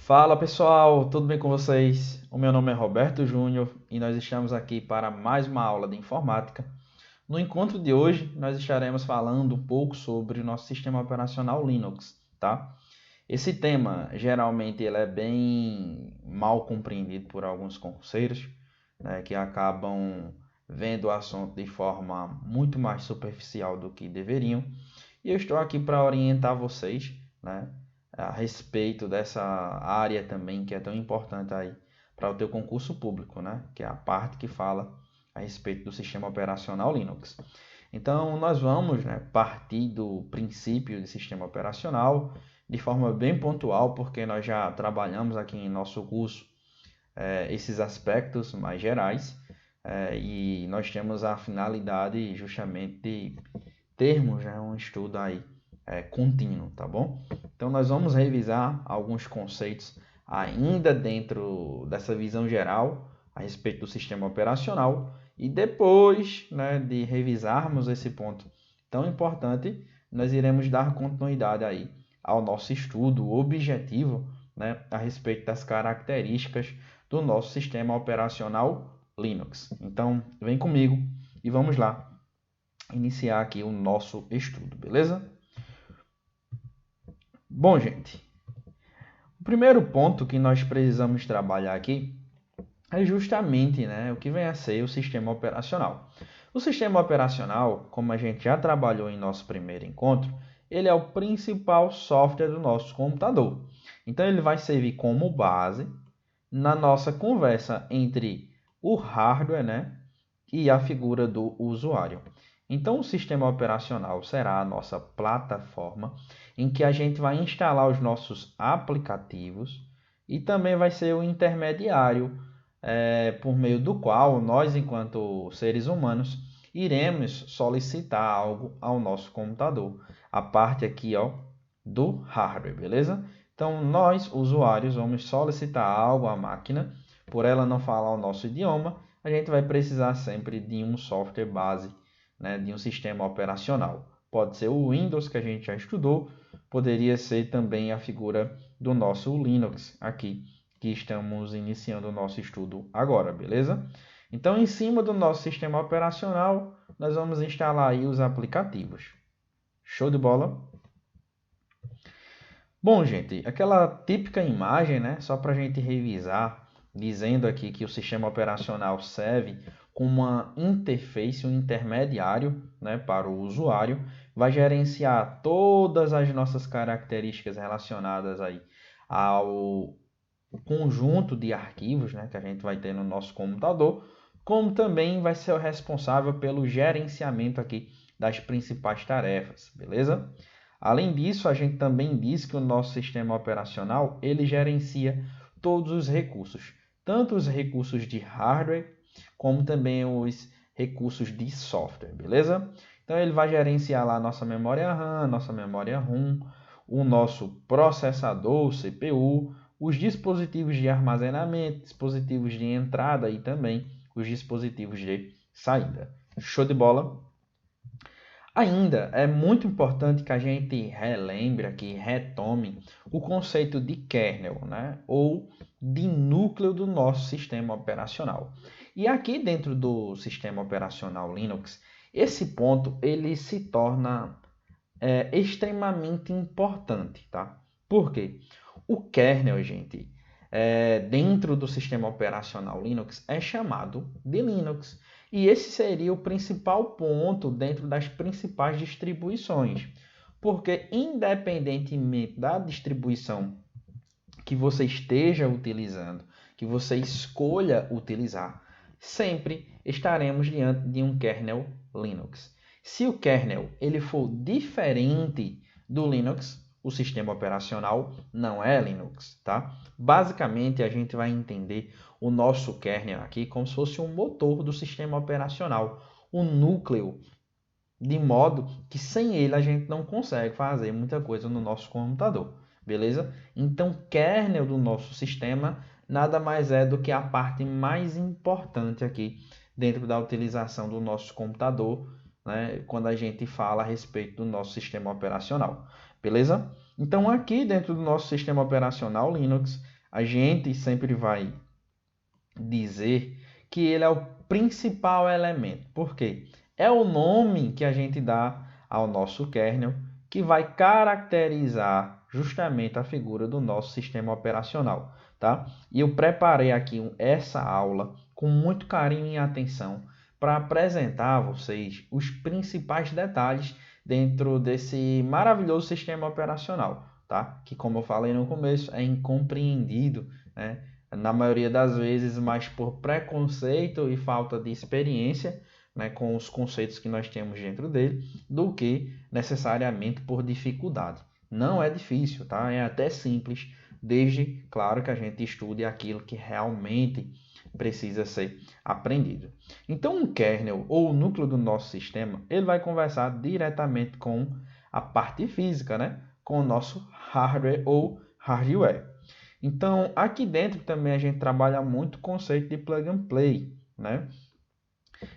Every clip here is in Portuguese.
Fala pessoal, tudo bem com vocês? O meu nome é Roberto Júnior e nós estamos aqui para mais uma aula de informática. No encontro de hoje, nós estaremos falando um pouco sobre o nosso sistema operacional Linux, tá? Esse tema, geralmente, ele é bem mal compreendido por alguns concurseiros, né, que acabam vendo o assunto de forma muito mais superficial do que deveriam. E eu estou aqui para orientar vocês, né, a respeito dessa área também que é tão importante aí para o teu concurso público, né, que é a parte que fala a respeito do sistema operacional Linux. Então, nós vamos, né, partir do princípio de sistema operacional de forma bem pontual, porque nós já trabalhamos aqui em nosso curso esses aspectos mais gerais e nós temos a finalidade justamente de termos, né, um estudo aí contínuo, tá bom? Então nós vamos revisar alguns conceitos ainda dentro dessa visão geral a respeito do sistema operacional e depois, né, de revisarmos esse ponto tão importante, nós iremos dar continuidade aí ao nosso estudo objetivo, né, a respeito das características do nosso sistema operacional Linux. Então, vem comigo e vamos lá iniciar aqui o nosso estudo, beleza? Bom, gente, o primeiro ponto que nós precisamos trabalhar aqui é justamente, né, o que vem a ser o sistema operacional. O sistema operacional, como a gente já trabalhou em nosso primeiro encontro, ele é o principal software do nosso computador. Então, ele vai servir como base na nossa conversa entre o hardware, né, e a figura do usuário. Então, o sistema operacional será a nossa plataforma em que a gente vai instalar os nossos aplicativos e também vai ser o intermediário por meio do qual nós, enquanto seres humanos, iremos solicitar algo ao nosso computador. A parte aqui, ó, do hardware, beleza? Então, nós, usuários, vamos solicitar algo à máquina, por ela não falar o nosso idioma, a gente vai precisar sempre de um software base, né, de um sistema operacional. Pode ser o Windows, que a gente já estudou, poderia ser também a figura do nosso Linux aqui, que estamos iniciando o nosso estudo agora, beleza? Então, em cima do nosso sistema operacional, nós vamos instalar aí os aplicativos. Show de bola? Bom, gente, aquela típica imagem, né? Só para a gente revisar, dizendo aqui que o sistema operacional serve como uma interface, um intermediário, né, para o usuário, vai gerenciar todas as nossas características relacionadas aí ao conjunto de arquivos, né, que a gente vai ter no nosso computador, como também vai ser o responsável pelo gerenciamento aqui das principais tarefas, beleza? Além disso, a gente também diz que o nosso sistema operacional ele gerencia todos os recursos, tanto os recursos de hardware como também os recursos de software, beleza? Então ele vai gerenciar lá a nossa memória RAM, nossa memória ROM, o nosso processador, o CPU, os dispositivos de armazenamento, dispositivos de entrada e também os dispositivos de saída. Show de bola? Ainda é muito importante que a gente relembre aqui, retome o conceito de kernel, né? Ou de núcleo do nosso sistema operacional. E aqui dentro do sistema operacional Linux, esse ponto ele se torna extremamente importante, tá? Por quê? O kernel, gente, dentro do sistema operacional Linux é chamado de Linux. E esse seria o principal ponto dentro das principais distribuições. Porque, independentemente da distribuição que você esteja utilizando, que você escolha utilizar, sempre estaremos diante de um kernel Linux. Se o kernel ele for diferente do Linux, o sistema operacional não é Linux, tá? Basicamente, a gente vai entender o nosso kernel aqui como se fosse um motor do sistema operacional, o núcleo, de modo que sem ele a gente não consegue fazer muita coisa no nosso computador, beleza? Então, kernel do nosso sistema nada mais é do que a parte mais importante aqui dentro da utilização do nosso computador, né, quando a gente fala a respeito do nosso sistema operacional, beleza? Então, aqui dentro do nosso sistema operacional Linux, a gente sempre vai dizer que ele é o principal elemento. Por quê? É o nome que a gente dá ao nosso kernel que vai caracterizar justamente a figura do nosso sistema operacional, tá? E eu preparei aqui essa aula com muito carinho e atenção para apresentar a vocês os principais detalhes dentro desse maravilhoso sistema operacional, tá? Que, como eu falei no começo, é incompreendido, né? Na maioria das vezes, mais por preconceito e falta de experiência, né, com os conceitos que nós temos dentro dele, do que necessariamente por dificuldade. Não é difícil, tá? É até simples, desde, claro, que a gente estude aquilo que realmente precisa ser aprendido. Então, um kernel ou o núcleo do nosso sistema, ele vai conversar diretamente com a parte física, né? Com o nosso hardware ou hardware. Então, aqui dentro também a gente trabalha muito o conceito de plug and play, né?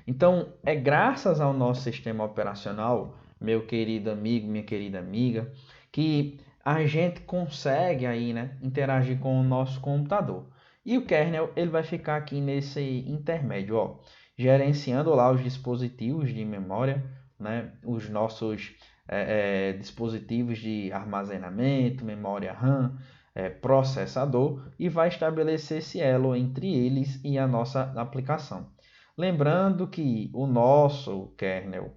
Então, é graças ao nosso sistema operacional, meu querido amigo, minha querida amiga, que a gente consegue aí, né, interagir com o nosso computador. E o kernel, ele vai ficar aqui nesse intermédio, ó, gerenciando lá os dispositivos de memória, né, os nossos dispositivos de armazenamento, memória RAM, processador, e vai estabelecer esse elo entre eles e a nossa aplicação. Lembrando que o nosso kernel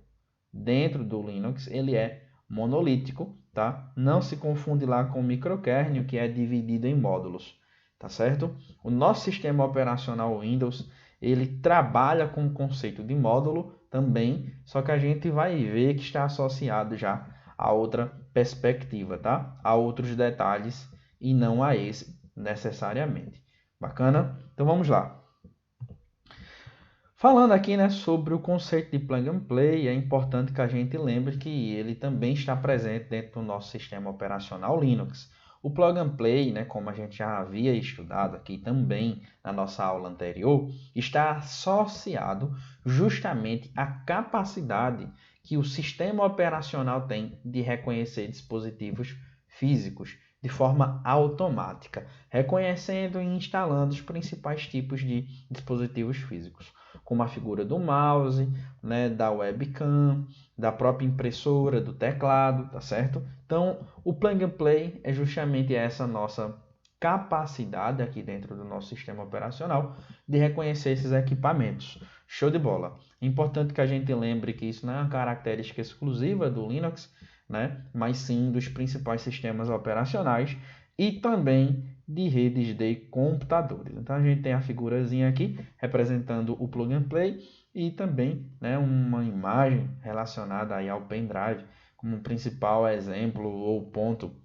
dentro do Linux ele é monolítico, tá? Não se confunde lá com o microkernel que é dividido em módulos, tá certo? O nosso sistema operacional Windows ele trabalha com o conceito de módulo também, só que a gente vai ver que está associado já a outra perspectiva, tá? A outros detalhes e não a esse necessariamente. Bacana? Então vamos lá. Falando aqui, né, sobre o conceito de plug and play, é importante que a gente lembre que ele também está presente dentro do nosso sistema operacional Linux. O plug and play, né, como a gente já havia estudado aqui também na nossa aula anterior, está associado justamente à capacidade que o sistema operacional tem de reconhecer dispositivos físicos de forma automática, reconhecendo e instalando os principais tipos de dispositivos físicos, como a figura do mouse, né, da webcam, da própria impressora, do teclado, tá certo? Então, o plug and play é justamente essa nossa capacidade aqui dentro do nosso sistema operacional de reconhecer esses equipamentos. Show de bola! É importante que a gente lembre que isso não é uma característica exclusiva do Linux, né, mas sim dos principais sistemas operacionais e também de redes de computadores. Então a gente tem a figurazinha aqui representando o plug and play e também, né, uma imagem relacionada aí ao pendrive como principal exemplo ou ponto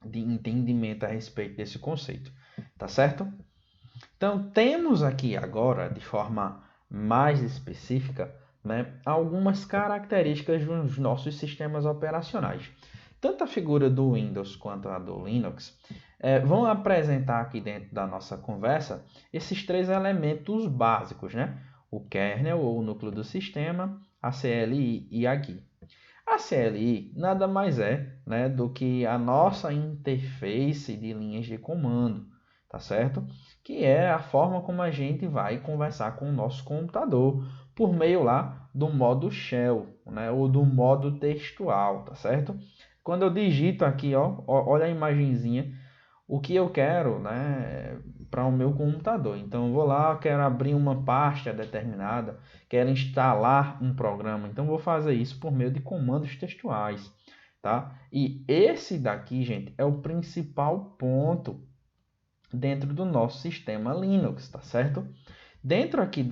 de entendimento a respeito desse conceito, tá certo? Então temos aqui agora, de forma mais específica, né, algumas características dos nossos sistemas operacionais. Tanto a figura do Windows quanto a do Linux vão apresentar aqui dentro da nossa conversa esses três elementos básicos, né? O kernel ou o núcleo do sistema, a CLI e a GUI. A CLI nada mais é, né, do que a nossa interface de linhas de comando, tá certo? Que é a forma como a gente vai conversar com o nosso computador por meio lá do modo shell, né, ou do modo textual, tá certo? Quando eu digito aqui, ó, olha a imagenzinha, o que eu quero, né, para o meu computador. Então, eu vou lá, quero abrir uma pasta determinada, quero instalar um programa. Então, vou fazer isso por meio de comandos textuais, tá? E esse daqui, gente, é o principal ponto dentro do nosso sistema Linux, tá certo? Dentro aqui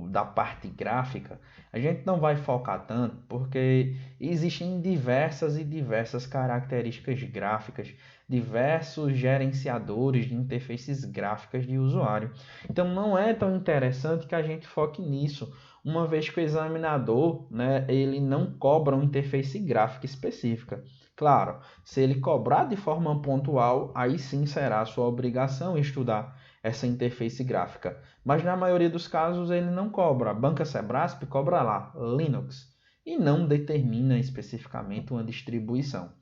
da parte gráfica, a gente não vai focar tanto porque existem diversas características gráficas, diversos gerenciadores de interfaces gráficas de usuário. Então não é tão interessante que a gente foque nisso, uma vez que o examinador, né, ele não cobra uma interface gráfica específica. Claro, se ele cobrar de forma pontual, aí sim será sua obrigação estudar essa interface gráfica. Mas na maioria dos casos ele não cobra. A banca Sebrasp cobra lá, Linux, e não determina especificamente uma distribuição.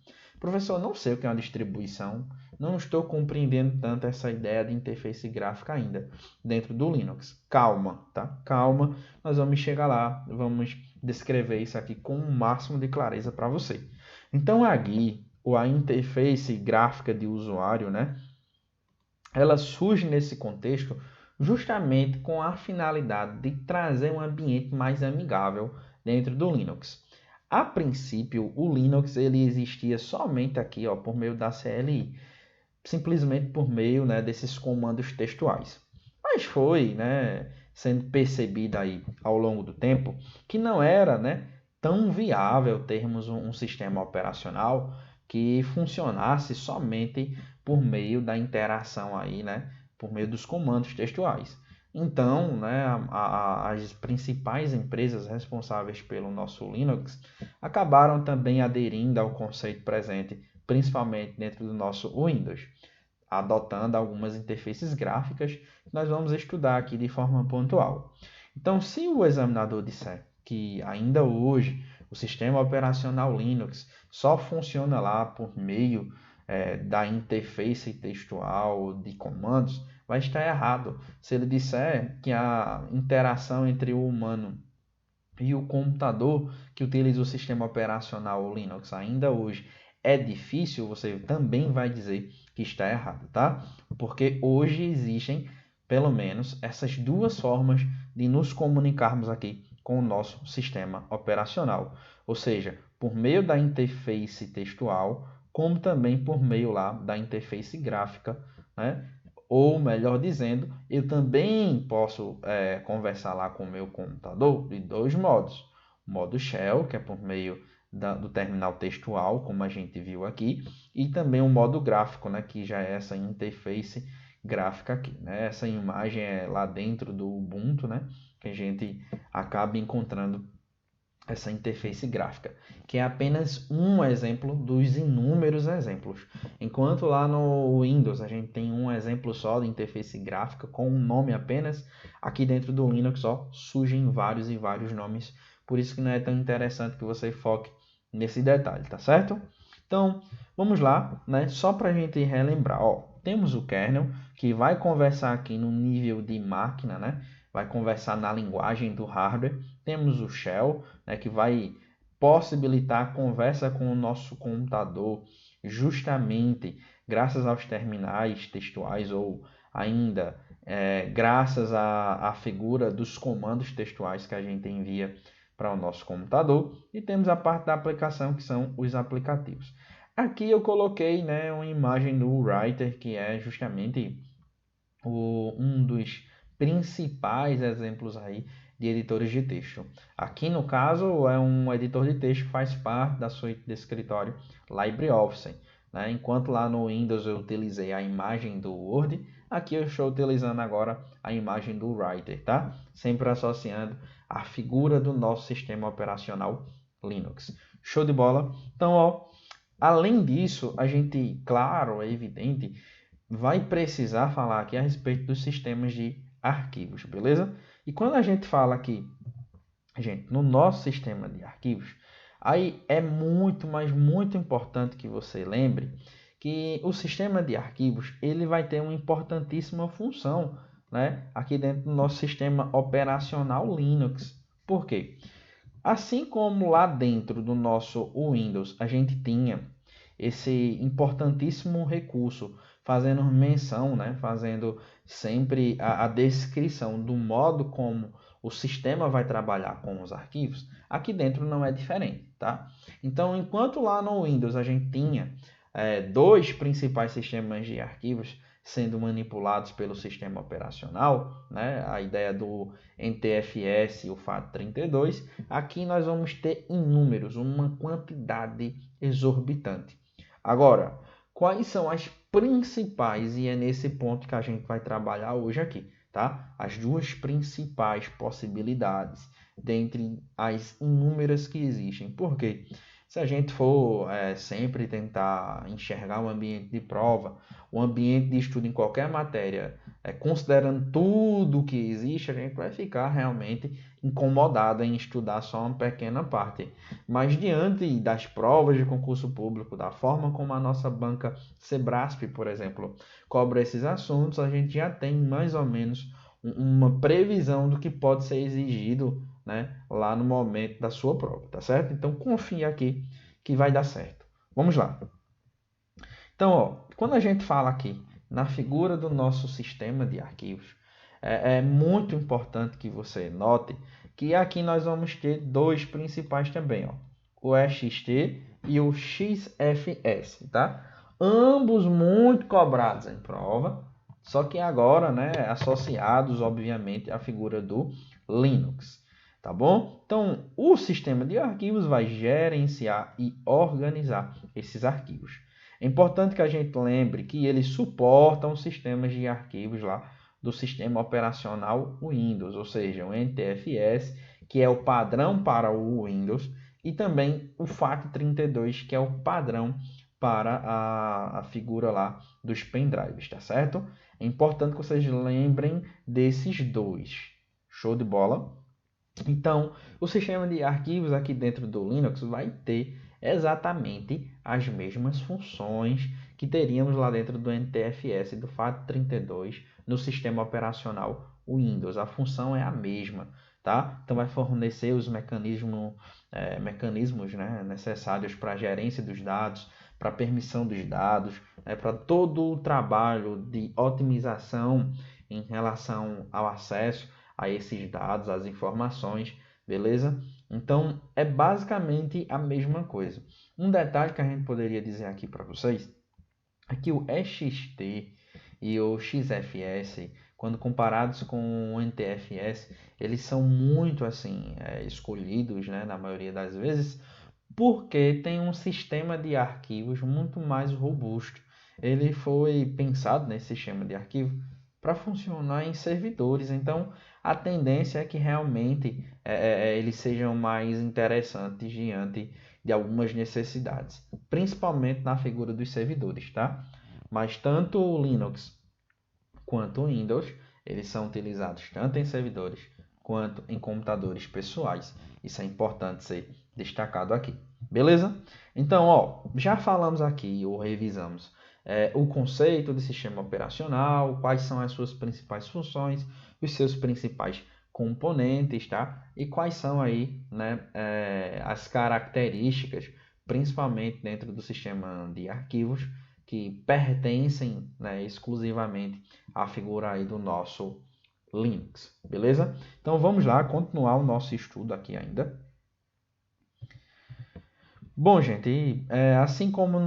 Professor, não sei o que é uma distribuição, não estou compreendendo tanto essa ideia de interface gráfica ainda dentro do Linux. Calma, tá? Calma, nós vamos chegar lá, vamos descrever isso aqui com o máximo de clareza para você. Então a GUI, ou a interface gráfica de usuário, né? Ela surge nesse contexto justamente com a finalidade de trazer um ambiente mais amigável dentro do Linux. A princípio, o Linux ele existia somente aqui, ó, por meio da CLI, simplesmente por meio, né, desses comandos textuais. Mas foi, né, sendo percebido aí ao longo do tempo que não era, né, tão viável termos um sistema operacional que funcionasse somente por meio da interação aí, né, por meio dos comandos textuais. Então, né, as principais empresas responsáveis pelo nosso Linux acabaram também aderindo ao conceito presente, principalmente dentro do nosso Windows, adotando algumas interfaces gráficas que nós vamos estudar aqui de forma pontual. Então, se o examinador disser que ainda hoje o sistema operacional Linux só funciona lá por meio da interface textual de comandos, vai estar errado. Se ele disser que a interação entre o humano e o computador que utiliza o sistema operacional Linux ainda hoje é difícil, você também vai dizer que está errado, tá? Porque hoje existem, pelo menos, essas duas formas de nos comunicarmos aqui com o nosso sistema operacional. Ou seja, por meio da interface textual, como também por meio lá da interface gráfica, né? Ou melhor dizendo, eu também posso conversar lá com o meu computador de dois modos. O modo shell, que é por meio do terminal textual, como a gente viu aqui, e também o modo gráfico, né, que já é essa interface gráfica aqui, né? Essa imagem é lá dentro do Ubuntu, né, que a gente acaba encontrando essa interface gráfica, que é apenas um exemplo dos inúmeros exemplos. Enquanto lá no Windows a gente tem um exemplo só de interface gráfica com um nome apenas, aqui dentro do Linux ó, surgem vários e vários nomes, por isso que não é tão interessante que você foque nesse detalhe, tá certo? Então, vamos lá, né? Só para a gente relembrar, ó, temos o kernel, que vai conversar aqui no nível de máquina, né? Vai conversar na linguagem do hardware. Temos o shell, né, que vai possibilitar a conversa com o nosso computador, justamente graças aos terminais textuais ou ainda graças à figura dos comandos textuais que a gente envia para o nosso computador. E temos a parte da aplicação, que são os aplicativos. Aqui eu coloquei, né, uma imagem do Writer, que é justamente um dos principais exemplos aí de editores de texto. Aqui no caso é um editor de texto que faz parte da suíte de escritório LibreOffice, né? Enquanto lá no Windows eu utilizei a imagem do Word, aqui eu estou utilizando agora a imagem do Writer, tá? Sempre associando a figura do nosso sistema operacional Linux. Show de bola? Então, ó, além disso, a gente, claro, é evidente, vai precisar falar aqui a respeito dos sistemas de arquivos, beleza? E quando a gente fala aqui, gente, no nosso sistema de arquivos, aí é muito, mas muito importante que você lembre que o sistema de arquivos ele vai ter uma importantíssima função, né? Aqui dentro do nosso sistema operacional Linux. Por quê? Assim como lá dentro do nosso Windows a gente tinha esse importantíssimo recurso, fazendo menção, né, fazendo sempre a descrição do modo como o sistema vai trabalhar com os arquivos, aqui dentro não é diferente, tá? Então, enquanto lá no Windows a gente tinha dois principais sistemas de arquivos sendo manipulados pelo sistema operacional, né? A ideia do NTFS e o FAT32, aqui nós vamos ter inúmeros, uma quantidade exorbitante. Agora, quais são as principais, e é nesse ponto que a gente vai trabalhar hoje aqui, tá? As duas principais possibilidades dentre as inúmeras que existem. Por quê? Se a gente for sempre tentar enxergar o ambiente de prova, o ambiente de estudo em qualquer matéria considerando tudo que existe, a gente vai ficar realmente incomodado em estudar só uma pequena parte. Mas diante das provas de concurso público, da forma como a nossa banca Sebrasp, por exemplo, cobra esses assuntos, a gente já tem mais ou menos uma previsão do que pode ser exigido, né, lá no momento da sua prova, tá certo? Então confia aqui que vai dar certo. Vamos lá. Então, ó, quando a gente fala aqui na figura do nosso sistema de arquivos, é muito importante que você note que aqui nós vamos ter dois principais também, ó, o EXT e o XFS, tá? Ambos muito cobrados em prova, só que agora, né, associados, obviamente, à figura do Linux, tá bom? Então, o sistema de arquivos vai gerenciar e organizar esses arquivos. É importante que a gente lembre que eles suportam sistemas de arquivos lá do sistema operacional Windows, ou seja, o NTFS, que é o padrão para o Windows, e também o FAT32, que é o padrão para a figura lá dos pendrives, tá certo? É importante que vocês lembrem desses dois. Show de bola? Então, o sistema de arquivos aqui dentro do Linux vai ter exatamente as mesmas funções que teríamos lá dentro do NTFS do FAT32 no sistema operacional Windows. A função é a mesma, tá? Então vai fornecer os mecanismos, né, necessários para a gerência dos dados, para a permissão dos dados, né, para todo o trabalho de otimização em relação ao acesso a esses dados, as informações, beleza? Então, é basicamente a mesma coisa. Um detalhe que a gente poderia dizer aqui para vocês é que o EXT e o XFS, quando comparados com o NTFS, eles são muito assim escolhidos, né, na maioria das vezes, porque tem um sistema de arquivos muito mais robusto. Ele foi pensado nesse sistema de arquivo para funcionar em servidores, então a tendência é que realmente eles sejam mais interessantes diante de algumas necessidades, principalmente na figura dos servidores, tá? Mas tanto o Linux quanto o Windows, eles são utilizados tanto em servidores quanto em computadores pessoais. Isso é importante ser destacado aqui. Beleza? Então, ó, já falamos aqui ou revisamos o conceito de sistema operacional, quais são as suas principais funções, os seus principais componentes, tá? E quais são aí, né, as características, principalmente dentro do sistema de arquivos, que pertencem, né, exclusivamente à figura aí do nosso Linux, beleza? Então vamos lá continuar o nosso estudo aqui ainda. Bom, gente, assim como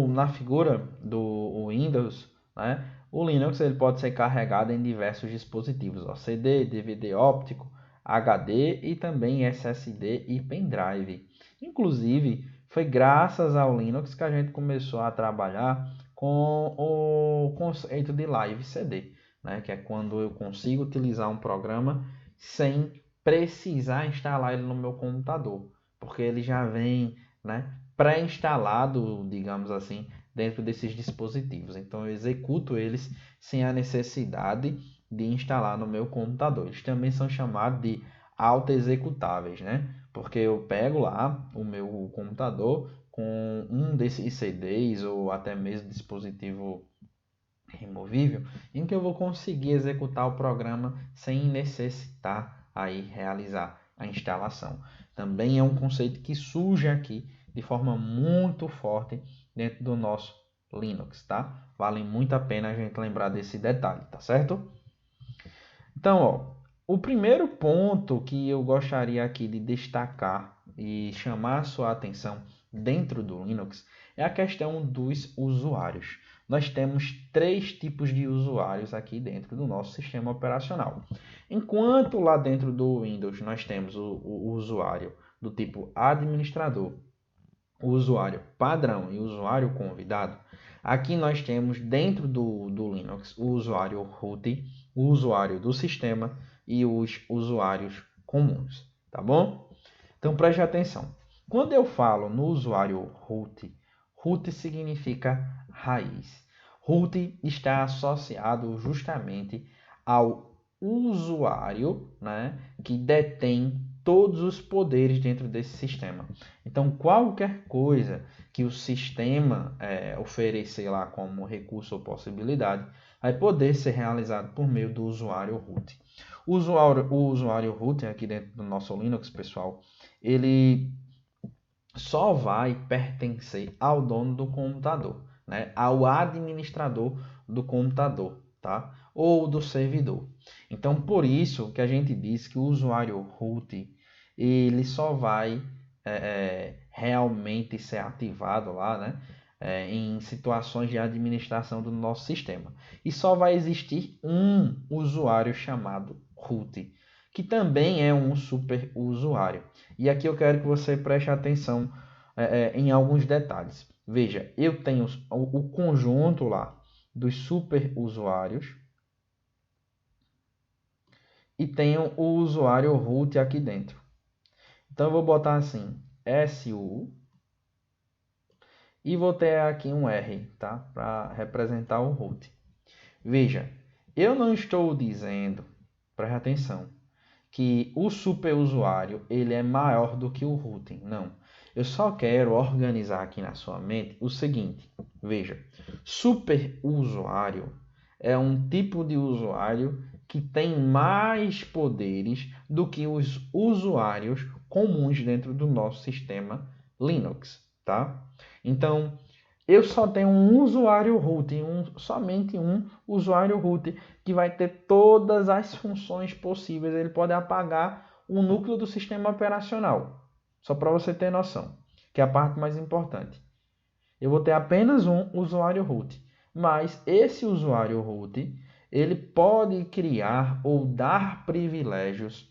na figura do Windows, né, o Linux ele pode ser carregado em diversos dispositivos, ó, CD, DVD óptico, HD e também SSD e pendrive. Inclusive, foi graças ao Linux que a gente começou a trabalhar com o conceito de Live CD, né, que é quando eu consigo utilizar um programa sem precisar instalar ele no meu computador, porque ele já vem, né, pré-instalado, digamos assim, dentro desses dispositivos. Então eu executo eles sem a necessidade de instalar no meu computador. Eles também são chamados de auto-executáveis, né? Porque eu pego lá o meu computador com um desses CDs ou até mesmo dispositivo removível, em que eu vou conseguir executar o programa sem necessitar aí realizar a instalação. Também é um conceito que surge aqui de forma muito forte dentro do nosso Linux, tá? Vale muito a pena a gente lembrar desse detalhe, tá certo? Então, ó, o primeiro ponto que eu gostaria aqui de destacar e chamar a sua atenção dentro do Linux é a questão dos usuários. Nós temos três tipos de usuários aqui dentro do nosso sistema operacional. Enquanto lá dentro do Windows nós temos o usuário do tipo administrador, o usuário padrão e o usuário convidado, aqui nós temos dentro do Linux o usuário root, o usuário do sistema e os usuários comuns, tá bom? Então preste atenção. Quando eu falo no usuário root, root significa raiz. Root está associado justamente ao usuário, né, que detém todos os poderes dentro desse sistema. Então, qualquer coisa que o sistema oferecer lá como recurso ou possibilidade, vai poder ser realizado por meio do usuário root. O usuário root aqui dentro do nosso Linux, pessoal, ele só vai pertencer ao dono do computador, né? Ao administrador do computador, tá? Ou do servidor. Então, por isso que a gente diz que o usuário root ele só vai realmente ser ativado lá, né? Em situações de administração do nosso sistema. E só vai existir um usuário chamado root, que também é um super usuário. E aqui eu quero que você preste atenção em alguns detalhes. Veja, eu tenho o conjunto lá dos super usuários e tenho o usuário root aqui dentro. Então eu vou botar assim, SU, e vou ter aqui um R, tá? Para representar o root. Veja, eu não estou dizendo, preste atenção, que o superusuário ele é maior do que o root. Não. Eu só quero organizar aqui na sua mente o seguinte. Veja, superusuário é um tipo de usuário que tem mais poderes do que os usuários comuns dentro do nosso sistema Linux, tá? Então, eu só tenho um usuário root, somente um usuário root, que vai ter todas as funções possíveis. Ele pode apagar o núcleo do sistema operacional. Só para você ter noção, que é a parte mais importante. Eu vou ter apenas um usuário root, mas esse usuário root, ele pode criar ou dar privilégios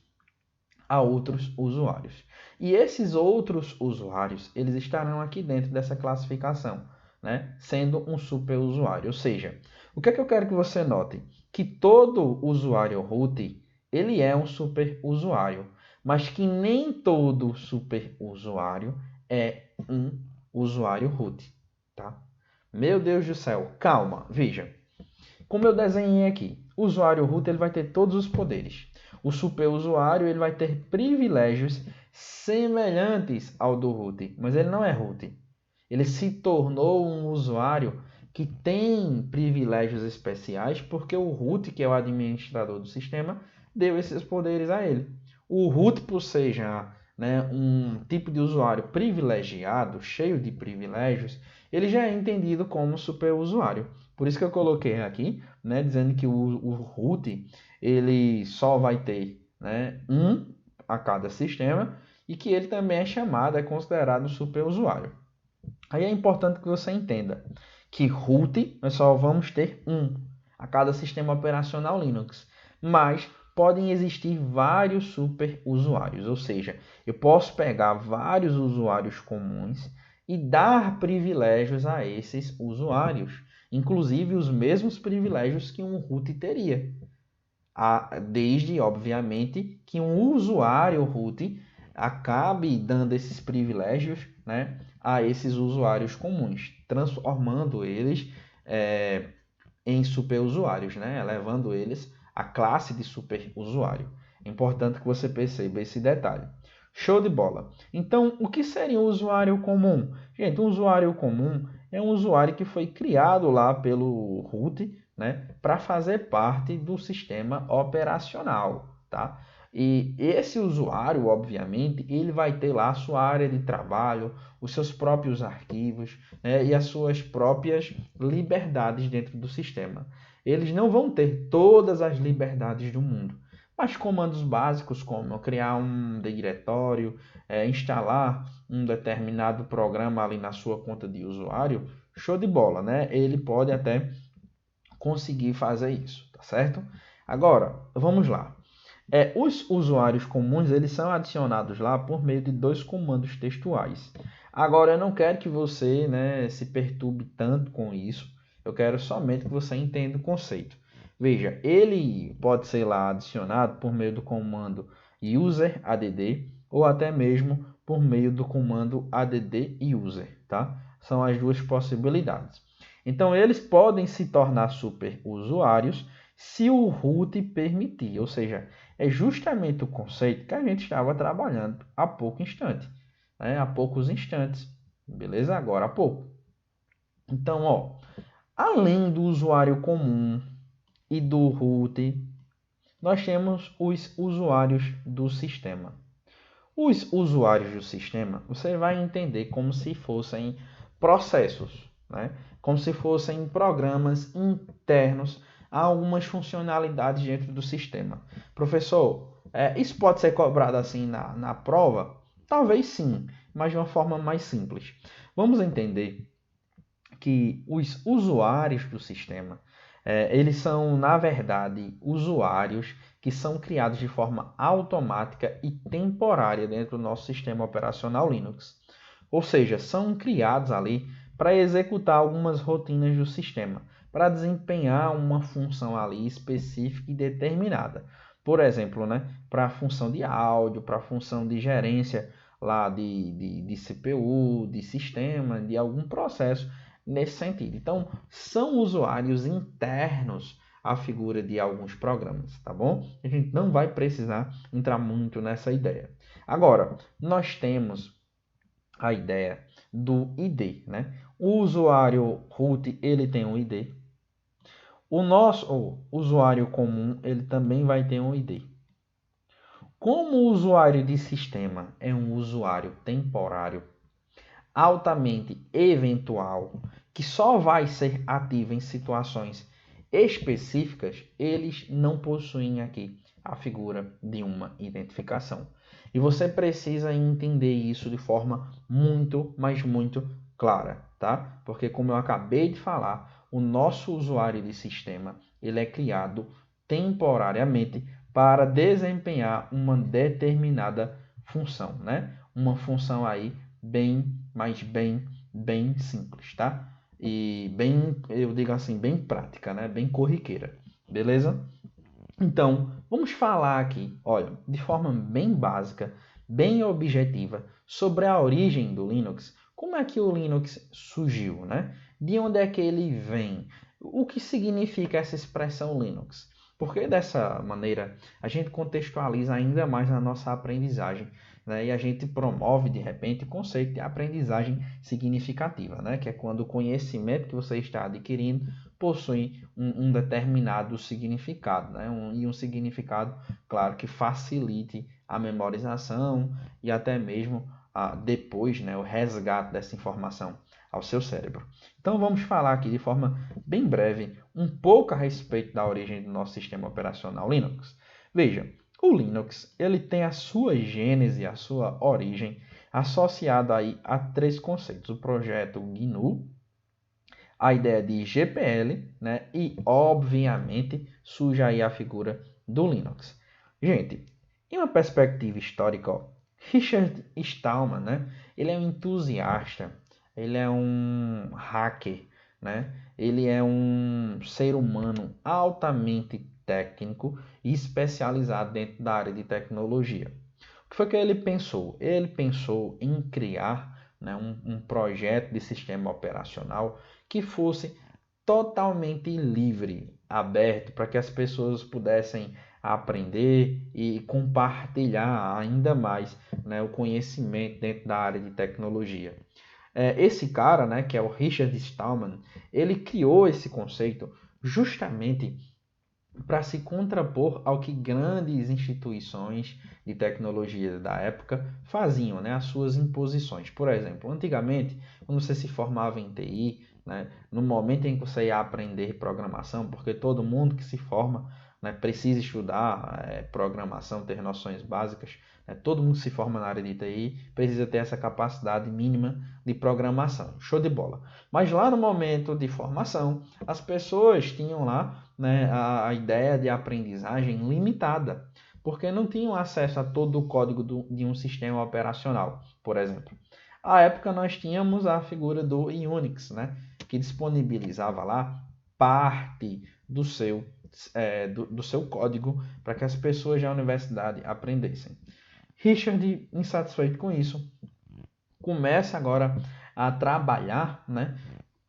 a outros usuários. E esses outros usuários, eles estarão aqui dentro dessa classificação, né? Sendo um superusuário. Ou seja, o que é que eu quero que você note? Que todo usuário root, ele é um superusuário, mas que nem todo superusuário é um usuário root, tá? Meu Deus do céu, calma, veja. Como eu desenhei aqui, o usuário root ele vai ter todos os poderes. O superusuário ele vai ter privilégios semelhantes ao do root, mas ele não é root. Ele se tornou um usuário que tem privilégios especiais porque o root, que é o administrador do sistema, deu esses poderes a ele. O root, por ser já, né, um tipo de usuário privilegiado, cheio de privilégios, ele já é entendido como superusuário. Por isso que eu coloquei aqui, né, dizendo que o root ele só vai ter, né, um a cada sistema e que ele também é chamado, é considerado superusuário. Aí é importante que você entenda que root nós só vamos ter um a cada sistema operacional Linux, mas podem existir vários superusuários, ou seja, eu posso pegar vários usuários comuns e dar privilégios a esses usuários, inclusive os mesmos privilégios que um root teria, desde, obviamente, que um usuário root acabe dando esses privilégios, né, a esses usuários comuns, transformando eles em superusuários, né, elevando eles à classe de superusuário. É importante que você perceba esse detalhe. Show de bola. Então, o que seria um usuário comum? Gente, um usuário comum é um usuário que foi criado lá pelo root, né, para fazer parte do sistema operacional, tá? E esse usuário, obviamente, ele vai ter lá a sua área de trabalho, os seus próprios arquivos, né, e as suas próprias liberdades dentro do sistema. Eles não vão ter todas as liberdades do mundo, mas comandos básicos como criar um diretório, instalar um determinado programa ali na sua conta de usuário, show de bola, né? Ele pode até conseguir fazer isso, tá certo? Agora, vamos lá. Os usuários comuns eles são adicionados lá por meio de dois comandos textuais. Agora, eu não quero que você, né, se perturbe tanto com isso. Eu quero somente que você entenda o conceito. Veja, ele pode ser lá adicionado por meio do comando user add ou até mesmo por meio do comando add user, tá? São as duas possibilidades. Então, eles podem se tornar superusuários se o root permitir, ou seja, é justamente o conceito que a gente estava trabalhando há pouco instante, né? Há poucos instantes, beleza? Agora há pouco. Então, ó, além do usuário comum e do root, nós temos os usuários do sistema. Os usuários do sistema, você vai entender como se fossem processos, né? Como se fossem programas internos a algumas funcionalidades dentro do sistema. Professor, isso pode ser cobrado assim na prova? Talvez sim, mas de uma forma mais simples. Vamos entender que os usuários do sistema, eles são, na verdade, usuários que são criados de forma automática e temporária dentro do nosso sistema operacional Linux. Ou seja, são criados ali para executar algumas rotinas do sistema, para desempenhar uma função ali específica e determinada. Por exemplo, né, para a função de áudio, para a função de gerência lá de CPU, de sistema, de algum processo nesse sentido. Então, são usuários internos à figura de alguns programas, tá bom? A gente não vai precisar entrar muito nessa ideia. Agora, nós temos a ideia do ID, né? O usuário root, ele tem um ID. O nosso usuário comum, ele também vai ter um ID. Como o usuário de sistema é um usuário temporário, altamente eventual, que só vai ser ativo em situações específicas, eles não possuem aqui a figura de uma identificação. E você precisa entender isso de forma muito, mas muito clara, tá? Porque como eu acabei de falar, o nosso usuário de sistema, ele é criado temporariamente para desempenhar uma determinada função, né? Uma função aí mas bem simples, tá? E bem, eu digo assim, bem prática, né? Bem corriqueira, beleza? Então, vamos falar aqui, olha, de forma bem básica, bem objetiva, sobre a origem do Linux. Como é que o Linux surgiu, né? De onde é que ele vem? O que significa essa expressão Linux? Porque dessa maneira a gente contextualiza ainda mais a nossa aprendizagem, né? E a gente promove, de repente, o conceito de aprendizagem significativa, né? Que é quando o conhecimento que você está adquirindo possui um determinado significado, né? E um significado, claro, que facilite a memorização e até mesmo depois, né, o resgate dessa informação ao seu cérebro. Então vamos falar aqui de forma bem breve um pouco a respeito da origem do nosso sistema operacional Linux. Veja, o Linux ele tem a sua gênese, a sua origem associada aí a três conceitos: o projeto GNU, a ideia de GPL, né? E, obviamente, surge aí a figura do Linux. Gente, em uma perspectiva histórica, ó, Richard Stallman, né? Ele é um entusiasta, ele é um hacker, né? Ele é um ser humano altamente técnico e especializado dentro da área de tecnologia. O que foi que ele pensou? Ele pensou em criar, né, um projeto de sistema operacional que fosse totalmente livre, aberto, para que as pessoas pudessem aprender e compartilhar ainda mais, né, o conhecimento dentro da área de tecnologia. Esse cara, né, que é o Richard Stallman, ele criou esse conceito justamente para se contrapor ao que grandes instituições de tecnologia da época faziam, né, as suas imposições. Por exemplo, antigamente, quando você se formava em TI, né, no momento em que você ia aprender programação, porque todo mundo que se forma, né, precisa estudar programação, ter noções básicas, né, todo mundo que se forma na área de TI precisa ter essa capacidade mínima de programação. Show de bola. Mas lá no momento de formação, as pessoas tinham lá, né, a ideia de aprendizagem limitada, porque não tinham acesso a todo o código de um sistema operacional, por exemplo. À época nós tínhamos a figura do Unix, né, que disponibilizava lá parte do seu código para que as pessoas da universidade aprendessem. Richard, insatisfeito com isso, começa agora a trabalhar, né,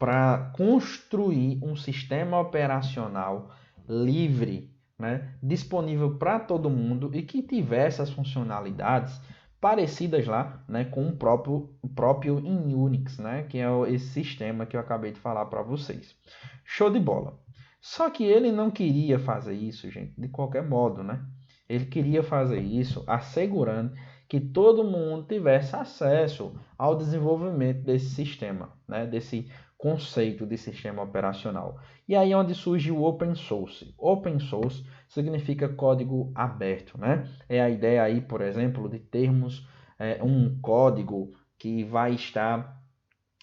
para construir um sistema operacional livre, né, disponível para todo mundo e que tivesse as funcionalidades parecidas lá, né, com o próprio em Unix, né, que é esse sistema que eu acabei de falar para vocês. Show de bola. Só que ele não queria fazer isso, gente, de qualquer modo, né? Ele queria fazer isso assegurando que todo mundo tivesse acesso ao desenvolvimento desse sistema, né, desse conceito de sistema operacional. E aí é onde surge o open source. Open source significa código aberto, né? É a ideia aí, por exemplo, de termos um código que vai estar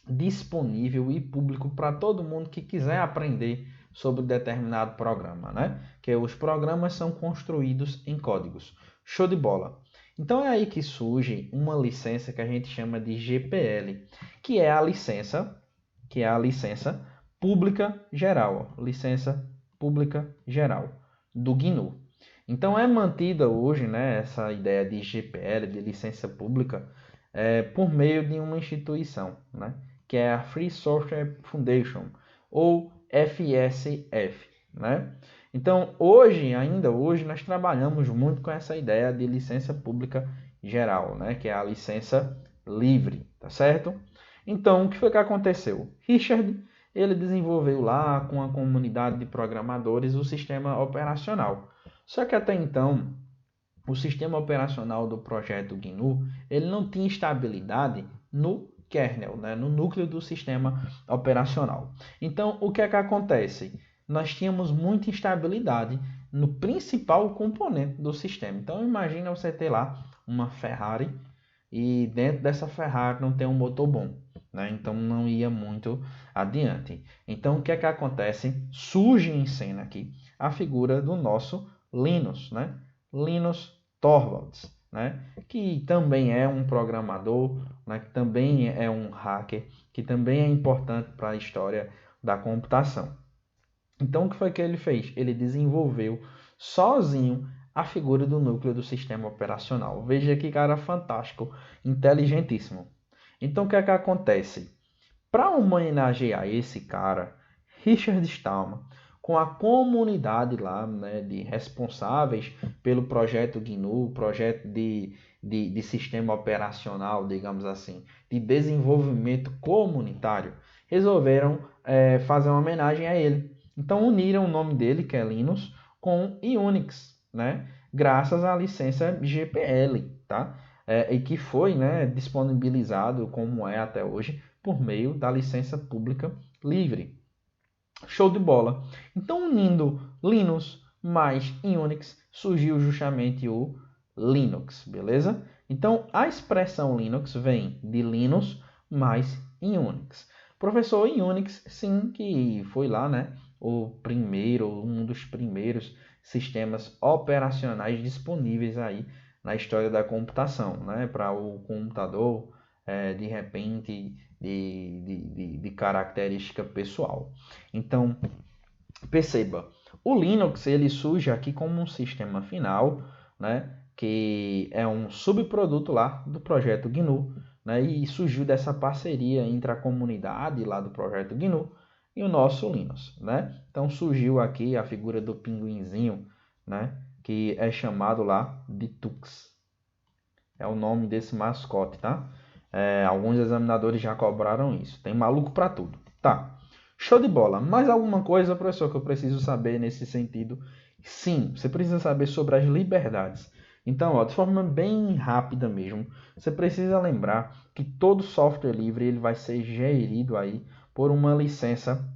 disponível e público para todo mundo que quiser aprender sobre determinado programa, né? Que os programas são construídos em códigos. Show de bola. Então é aí que surge uma licença que a gente chama de GPL, que é a licença pública geral, licença pública geral do GNU. Então é mantida hoje, né, essa ideia de GPL, de licença pública, por meio de uma instituição, né, que é a Free Software Foundation, ou FSF, né? Então ainda hoje, nós trabalhamos muito com essa ideia de licença pública geral, né, que é a licença livre, tá certo? Então, o que foi que aconteceu? Richard, ele desenvolveu lá com a comunidade de programadores o sistema operacional. Só que até então, o sistema operacional do projeto GNU, ele não tinha estabilidade no kernel, né, no núcleo do sistema operacional. Então, o que é que acontece? Nós tínhamos muita instabilidade no principal componente do sistema. Então, imagina você ter lá uma Ferrari e dentro dessa Ferrari não tem um motor bom, né? Então não ia muito adiante. Então o que é que acontece? Surge em cena aqui a figura do nosso Linus, né? Linus Torvalds, né? Que também é um programador, né? Que também é um hacker, que também é importante para a história da computação. Então o que foi que ele fez? Ele desenvolveu sozinho a figura do núcleo do sistema operacional. Veja que cara fantástico, inteligentíssimo. Então o que é que acontece? Para homenagear esse cara, Richard Stallman, com a comunidade lá, né, de responsáveis pelo projeto GNU, projeto de sistema operacional, digamos assim, de desenvolvimento comunitário, resolveram fazer uma homenagem a ele. Então uniram o nome dele, que é Linus, com Unix, né, graças à licença GPL, tá? E que foi, né, disponibilizado, como é até hoje, por meio da licença pública livre. Show de bola. Então, unindo Linux mais Unix, surgiu justamente o Linux, beleza? Então, a expressão Linux vem de Linux mais Unix. Professor, Unix, sim, que foi lá, né, um dos primeiros sistemas operacionais disponíveis aí na história da computação, né, para o computador, de repente, de característica pessoal. Então, perceba, o Linux ele surge aqui como um sistema final, né, que é um subproduto lá do projeto GNU, né, e surgiu dessa parceria entre a comunidade lá do projeto GNU e o nosso Linux, né? Então surgiu aqui a figura do pinguinzinho, né, que é chamado lá de Tux. É o nome desse mascote, tá? Alguns examinadores já cobraram isso. Tem maluco para tudo. Tá. Show de bola. Mais alguma coisa, professor, que eu preciso saber nesse sentido? Sim, você precisa saber sobre as liberdades. Então, ó, de forma bem rápida mesmo, você precisa lembrar que todo software livre ele vai ser gerido aí por uma licença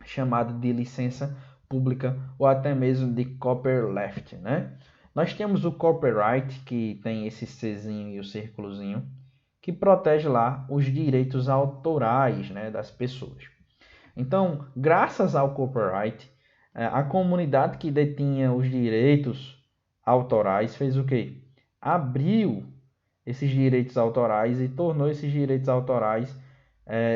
chamada de licença pública ou até mesmo de copyleft, né? Nós temos o copyright, que tem esse Czinho e o círculozinho, que protege lá os direitos autorais, né, das pessoas. Então, graças ao copyright, a comunidade que detinha os direitos autorais fez o quê? Abriu esses direitos autorais e tornou esses direitos autorais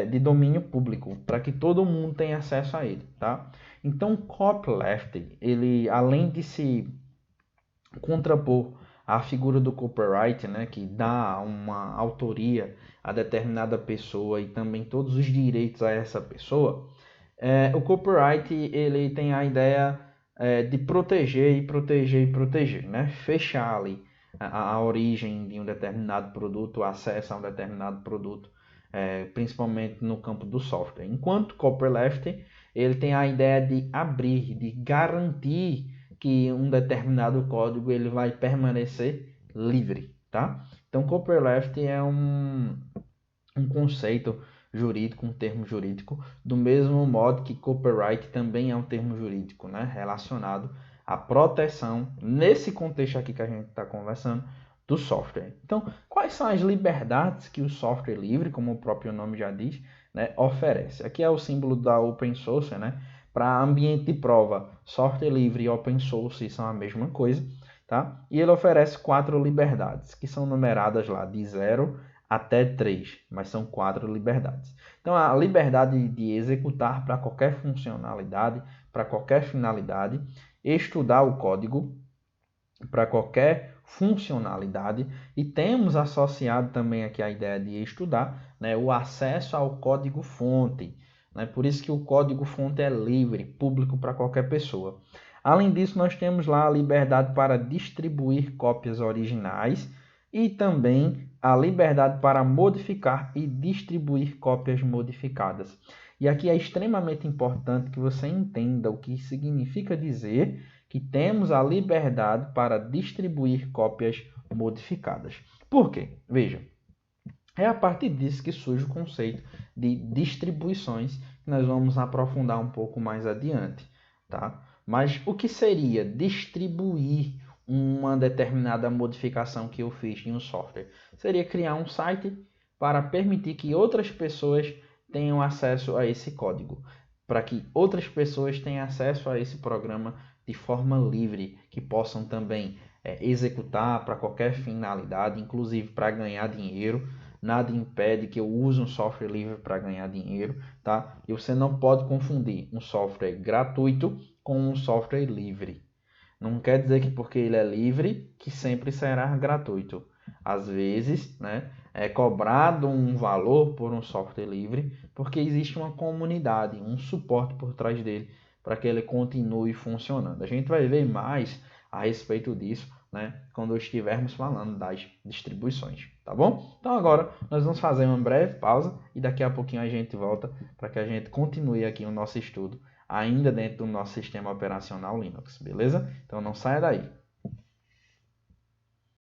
de domínio público, para que todo mundo tenha acesso a ele, tá? Então, copyleft, ele além de se contrapor a figura do copyright, né, que dá uma autoria a determinada pessoa e também todos os direitos a essa pessoa, o copyright ele tem a ideia de proteger e proteger e proteger, né? Fechar ali a origem de um determinado produto, o acesso a um determinado produto, principalmente no campo do software. Enquanto copyleft ele tem a ideia de abrir, de garantir que um determinado código ele vai permanecer livre, tá? Então, copyleft é um conceito jurídico, um termo jurídico, do mesmo modo que copyright também é um termo jurídico, né? Relacionado à proteção, nesse contexto aqui que a gente está conversando, do software. Então, quais são as liberdades que o software livre, como o próprio nome já diz, né, oferece? Aqui é o símbolo da open source, né? Para ambiente de prova, software livre e open source são a mesma coisa, tá? E ele oferece 4 liberdades, que são numeradas lá de 0 até 3, mas são 4 liberdades. Então, a liberdade de executar para qualquer funcionalidade, para qualquer finalidade, estudar o código para qualquer funcionalidade, e temos associado também aqui a ideia de estudar, né, o acesso ao código-fonte. Né? Por isso que o código-fonte é livre, público para qualquer pessoa. Além disso, nós temos lá a liberdade para distribuir cópias originais e também a liberdade para modificar e distribuir cópias modificadas. E aqui é extremamente importante que você entenda o que significa dizer que temos a liberdade para distribuir cópias modificadas. Por quê? Veja, é a partir disso que surge o conceito de distribuições, que nós vamos aprofundar um pouco mais adiante, tá? Mas o que seria distribuir uma determinada modificação que eu fiz em um software? Seria criar um site para permitir que outras pessoas tenham acesso a esse código, para que outras pessoas tenham acesso a esse programa de forma livre, que possam também executar para qualquer finalidade, inclusive para ganhar dinheiro. Nada impede que eu use um software livre para ganhar dinheiro, tá? E você não pode confundir um software gratuito com um software livre. Não quer dizer que porque ele é livre, que sempre será gratuito. Às vezes, né, é cobrado um valor por um software livre, porque existe uma comunidade, um suporte por trás dele, para que ele continue funcionando. A gente vai ver mais a respeito disso, né, quando estivermos falando das distribuições, tá bom? Então agora nós vamos fazer uma breve pausa e daqui a pouquinho a gente volta para que a gente continue aqui o nosso estudo ainda dentro do nosso sistema operacional Linux, beleza? Então não saia daí.